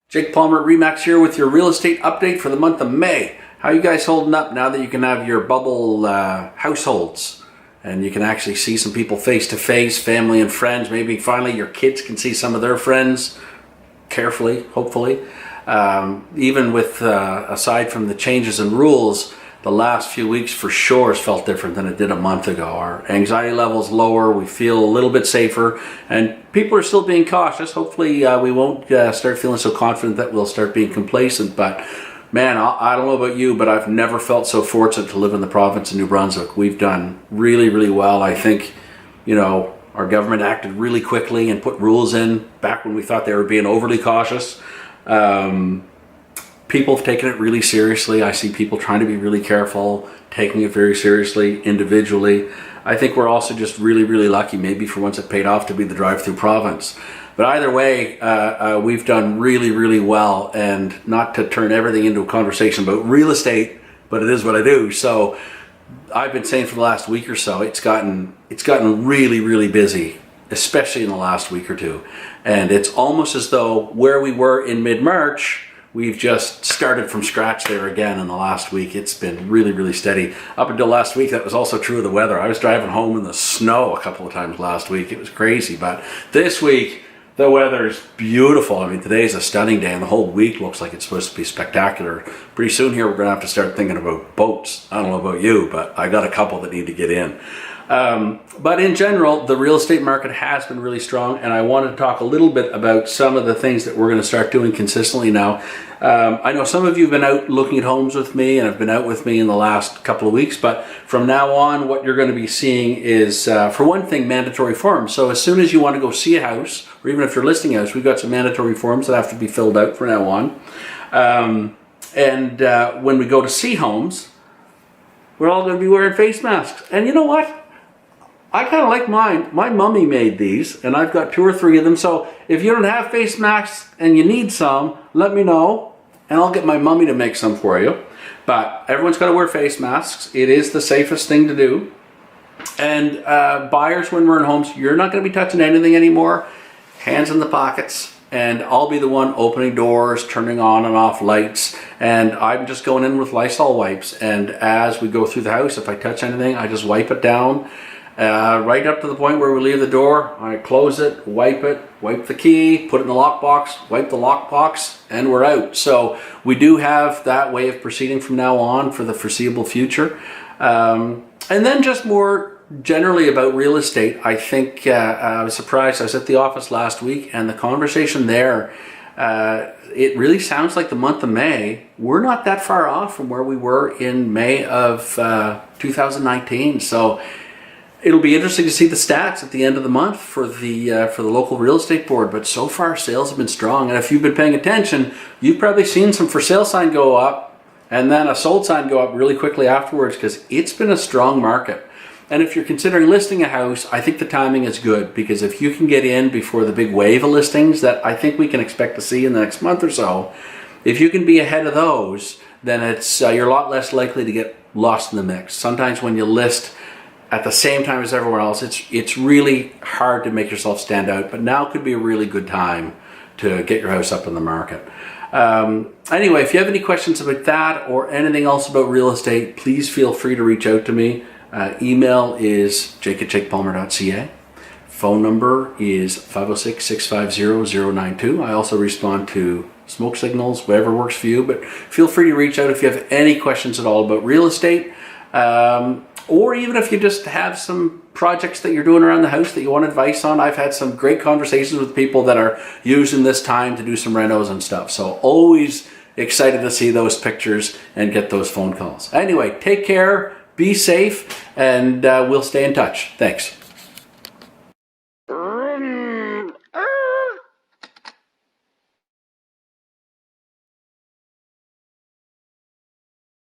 Jake Palmer at RE/MAX here with your real estate update for the month of May. How are you guys holding up now that you can have your bubble households and you can actually see some people face to face, family and friends? Maybe finally your kids can see some of their friends carefully, hopefully. Even with, aside from the changes in rules, the last few weeks for sure has felt different than it did a month ago. Our anxiety level's lower, we feel a little bit safer, and people are still being cautious. Hopefully we won't start feeling so confident that we'll start being complacent, but man, I don't know about you, but I've never felt so fortunate to live in the province of New Brunswick. We've done really, really well. I think, you know, our government acted really quickly and put rules in back when we thought they were being overly cautious. People have taken it really seriously. I see people trying to be really careful, taking it very seriously individually. I think we're also just really, really lucky, maybe for once it paid off to be the drive-through province. But either way, we've done really, really well, and not to turn everything into a conversation about real estate, but it is what I do. So I've been saying for the last week or so, it's gotten really, really busy, especially in the last week or two. And it's almost as though where we were in mid-March, we've just started from scratch there again in the last week. It's been really, really steady. Up until last week, that was also true of the weather. I was driving home in the snow a couple of times last week. It was crazy, but this week, the weather's beautiful. I mean, today's a stunning day, and the whole week looks like it's supposed to be spectacular. Pretty soon here, we're gonna have to start thinking about boats. I don't know about you, but I got a couple that need to get in. But in general, the real estate market has been really strong, and I wanted to talk a little bit about some of the things that we're going to start doing consistently now. I know some of you have been out looking at homes with me and have been out with me in the last couple of weeks, but from now on, what you're going to be seeing is, for one thing, mandatory forms. So as soon as you want to go see a house, or even if you're listing a house, we've got some mandatory forms that have to be filled out from now on. When we go to see homes, we're all going to be wearing face masks. And you know what? I kind of like mine. My mummy made these, and I've got 2 or 3 of them. So if you don't have face masks and you need some, let me know, and I'll get my mummy to make some for you. But everyone's got to wear face masks. It is the safest thing to do. And buyers, when we're in homes, you're not going to be touching anything anymore. Hands in the pockets. And I'll be the one opening doors, turning on and off lights, and I'm just going in with Lysol wipes. And as we go through the house, if I touch anything, I just wipe it down. Right up to the point where we leave the door, I close it, wipe the key, put it in the lockbox, wipe the lockbox, and we're out. So we do have that way of proceeding from now on for the foreseeable future. And then just more generally about real estate, I think I was surprised. I was at the office last week, and the conversation there, it really sounds like the month of May, we're not that far off from where we were in May of 2019. So it'll be interesting to see the stats at the end of the month for the local real estate board, but so far sales have been strong. And if you've been paying attention, you've probably seen some for sale sign go up and then a sold sign go up really quickly afterwards, because it's been a strong market. And if you're considering listing a house, I think the timing is good, because if you can get in before the big wave of listings that I think we can expect to see in the next month or so, if you can be ahead of those, then it's you're a lot less likely to get lost in the mix. Sometimes when you list at the same time as everyone else, it's really hard to make yourself stand out, but now could be a really good time to get your house up in the market. Anyway, if you have any questions about that or anything else about real estate, please feel free to reach out to me. Email is jake@jakepalmer.ca. Phone number is 506-650-092. I also respond to smoke signals, whatever works for you, but feel free to reach out if you have any questions at all about real estate. Or even if you just have some projects that you're doing around the house that you want advice on. I've had some great conversations with people that are using this time to do some renos and stuff. So always excited to see those pictures and get those phone calls. Anyway, take care, be safe, and we'll stay in touch. Thanks.